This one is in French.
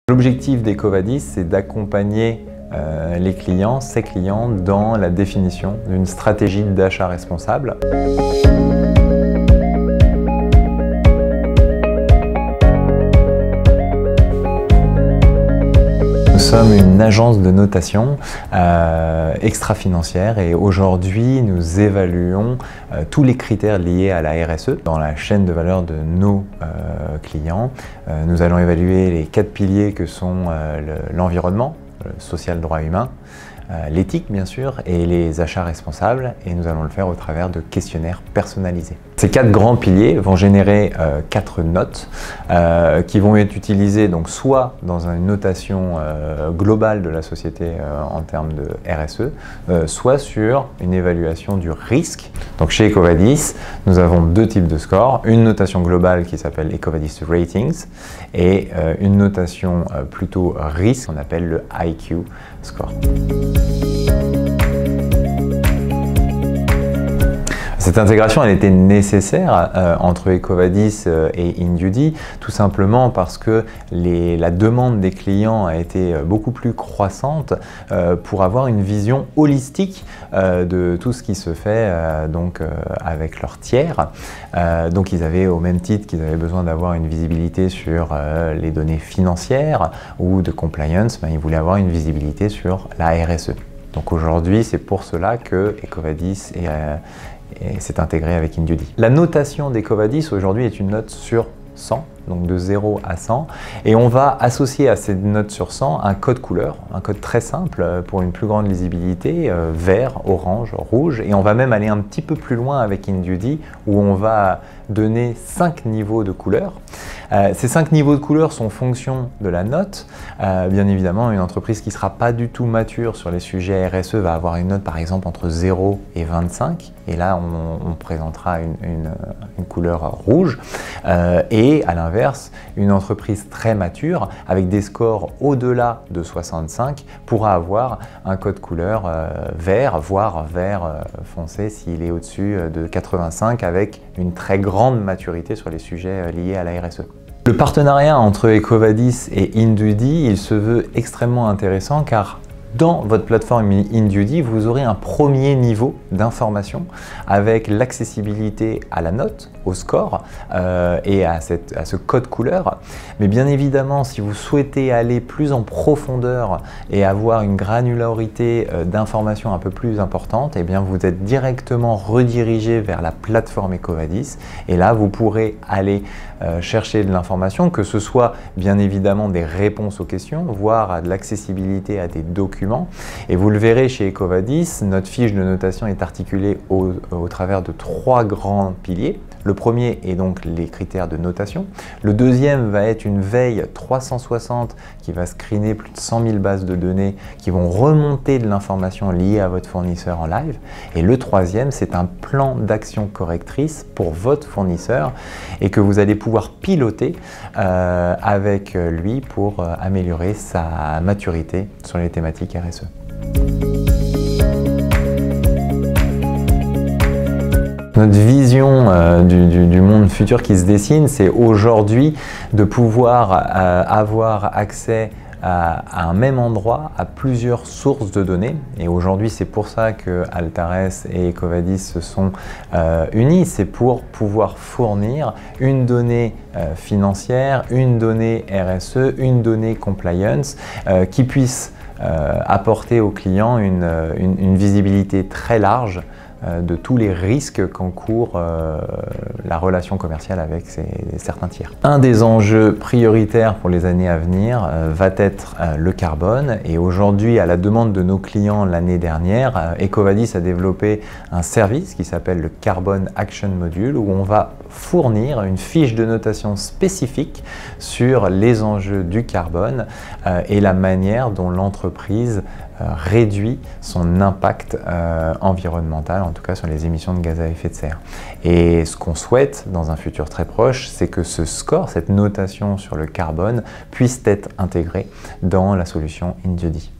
L'objectif d'EcoVadis, c'est d'accompagner ses clients dans la définition d'une stratégie d'achat responsable. Nous sommes une agence de notation extra-financière et aujourd'hui nous évaluons tous les critères liés à la RSE dans la chaîne de valeur de nos clients. Nous allons évaluer les 4 piliers que sont l'environnement, le social, droit humain, l'éthique bien sûr et les achats responsables, et nous allons le faire au travers de questionnaires personnalisés. Ces 4 grands piliers vont générer 4 notes qui vont être utilisées donc soit dans une notation globale de la société en termes de RSE, soit sur une évaluation du risque. Donc chez EcoVadis, nous avons 2 types de scores, une notation globale qui s'appelle EcoVadis Ratings et une notation plutôt risque qu'on appelle le IQ score. Cette intégration, elle était nécessaire entre EcoVadis et InDuty, tout simplement parce que la demande des clients a été beaucoup plus croissante pour avoir une vision holistique de tout ce qui se fait avec leurs tiers. Donc ils avaient, au même titre qu'ils avaient besoin d'avoir une visibilité sur les données financières ou de compliance, ils voulaient avoir une visibilité sur la RSE. Donc aujourd'hui, c'est pour cela que EcoVadis s'est intégré avec InDuty. La notation d'EcoVadis aujourd'hui est une note sur 100, donc de 0 à 100, et on va associer à cette note sur 100 un code couleur, un code très simple pour une plus grande lisibilité, vert, orange, rouge, et on va même aller un petit peu plus loin avec InDuty où on va donner 5 niveaux de couleurs. Ces 5 niveaux de couleurs sont en fonction de la note. Bien évidemment, une entreprise qui ne sera pas du tout mature sur les sujets RSE va avoir une note par exemple entre 0 et 25, et là on présentera une couleur rouge. Et à l'inverse, une entreprise très mature avec des scores au-delà de 65 pourra avoir un code couleur vert, voire vert foncé s'il est au-dessus de 85 avec une très grande maturité sur les sujets liés à la RSE. Le partenariat entre EcoVadis et InDuty, il se veut extrêmement intéressant car dans votre plateforme InDuty, vous aurez un premier niveau d'information avec l'accessibilité à la note, au score et à ce code couleur. Mais bien évidemment, si vous souhaitez aller plus en profondeur et avoir une granularité d'informations un peu plus importante, eh bien vous êtes directement redirigé vers la plateforme EcoVadis et là vous pourrez aller chercher de l'information, que ce soit bien évidemment des réponses aux questions, voire de l'accessibilité à des documents. Et vous le verrez chez EcoVadis, notre fiche de notation est articulée au travers de 3 grands piliers. Le premier est donc les critères de notation. Le deuxième va être une veille 360 qui va screener plus de 100 000 bases de données qui vont remonter de l'information liée à votre fournisseur en live. Et le troisième, c'est un plan d'action correctrice pour votre fournisseur et que vous allez pouvoir piloter avec lui pour améliorer sa maturité sur les thématiques RSE. Notre vision du monde futur qui se dessine, c'est aujourd'hui de pouvoir avoir accès à un même endroit, à plusieurs sources de données. Et aujourd'hui, c'est pour ça que Altares et EcoVadis se sont unis. C'est pour pouvoir fournir une donnée financière, une donnée RSE, une donnée compliance qui puisse apporter aux clients une visibilité très large de tous les risques qu'encourt la relation commerciale avec certains tiers. Un des enjeux prioritaires pour les années à venir va être le carbone, et aujourd'hui, à la demande de nos clients l'année dernière, EcoVadis a développé un service qui s'appelle le Carbon Action Module, où on va fournir une fiche de notation spécifique sur les enjeux du carbone et la manière dont l'entreprise réduit son impact environnemental, en tout cas sur les émissions de gaz à effet de serre. Et ce qu'on souhaite dans un futur très proche, c'est que ce score, cette notation sur le carbone, puisse être intégré dans la solution InDuty.